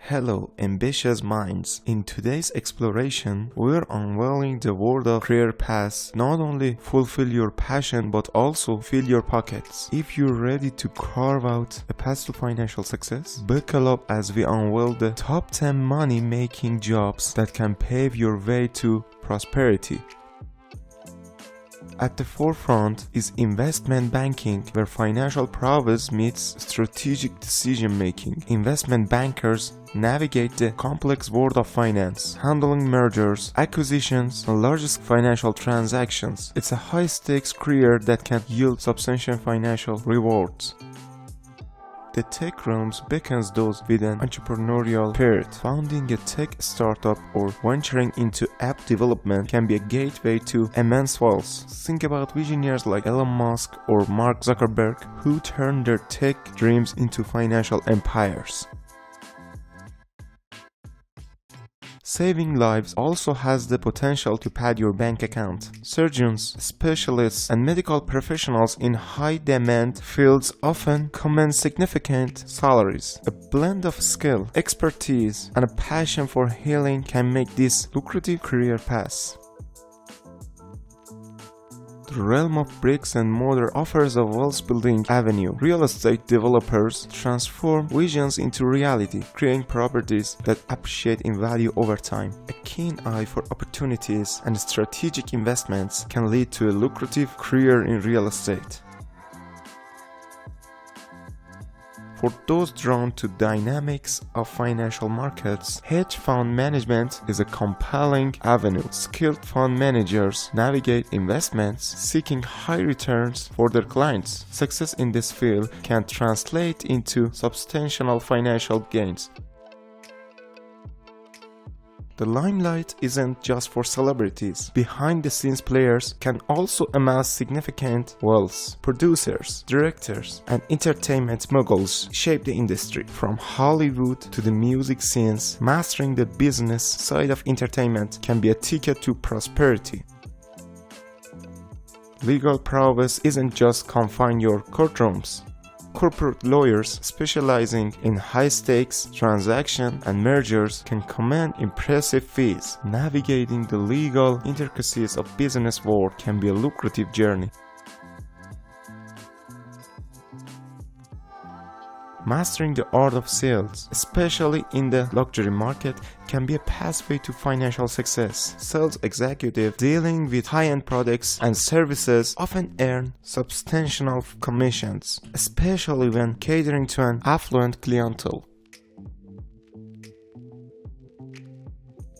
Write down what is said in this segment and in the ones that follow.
Hello, ambitious minds. In today's exploration, we're unveiling the world of career paths. Not only fulfill your passion, but also fill your pockets. If you're ready to carve out a path to financial success, buckle up as we unveil the top 10 money-making jobs that can pave your way to prosperity. At the forefront is investment banking, where financial prowess meets strategic decision-making. Investment bankers navigate the complex world of finance, handling mergers, acquisitions, and largest financial transactions. It's a high-stakes career that can yield substantial financial rewards. The tech realms beckons those with an entrepreneurial spirit. Founding a tech startup or venturing into app development can be a gateway to immense wealth. Think about visionaries like Elon Musk or Mark Zuckerberg, who turned their tech dreams into financial empires. Saving lives also has the potential to pad your bank account. Surgeons, specialists, and medical professionals in high-demand fields often command significant salaries. A blend of skill, expertise, and a passion for healing can make this lucrative career paths. The realm of bricks and mortar offers a wealth-building avenue. Real estate developers transform visions into reality, creating properties that appreciate in value over time. A keen eye for opportunities and strategic investments can lead to a lucrative career in real estate. For those drawn to dynamics of financial markets, hedge fund management is a compelling avenue. Skilled fund managers navigate investments, seeking high returns for their clients. Success in this field can translate into substantial financial gains. The limelight isn't just for celebrities. Behind-the-scenes players can also amass significant wealth. Producers, directors, and entertainment moguls shape the industry. From Hollywood to the music scenes, mastering the business side of entertainment can be a ticket to prosperity. Legal prowess isn't just confined to your courtrooms. Corporate lawyers specializing in high-stakes transactions and mergers can command impressive fees. Navigating the legal intricacies of business world can be a lucrative journey. Mastering the art of sales, especially in the luxury market, can be a pathway to financial success. Sales executives dealing with high-end products and services often earn substantial commissions, especially when catering to an affluent clientele.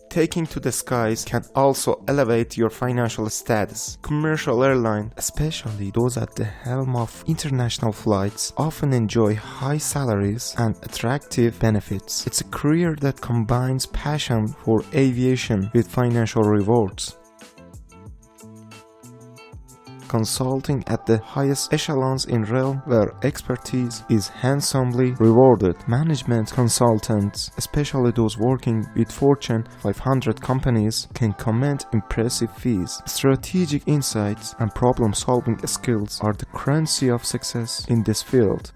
Taking to the skies can also elevate your financial status. Commercial airlines, especially those at the helm of international flights, often enjoy high salaries and attractive benefits. It's a career that combines passion for aviation with financial rewards. Consulting at the highest echelons in realm where expertise is handsomely rewarded. Management consultants, especially those working with Fortune 500 companies, can command impressive fees. Strategic insights and problem-solving skills are the currency of success in this field.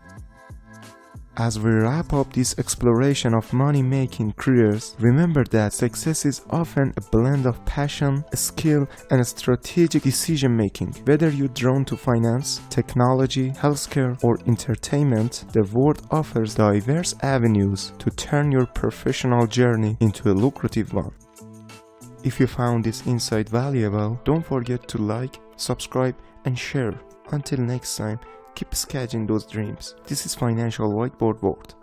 As we wrap up this exploration of money-making careers, remember that success is often a blend of passion, skill, and strategic decision-making. Whether you're drawn to finance, technology, healthcare, or entertainment, the world offers diverse avenues to turn your professional journey into a lucrative one. If you found this insight valuable, don't forget to like, subscribe, and share. Until next time, keep sketching those dreams. This is Financial Whiteboard World.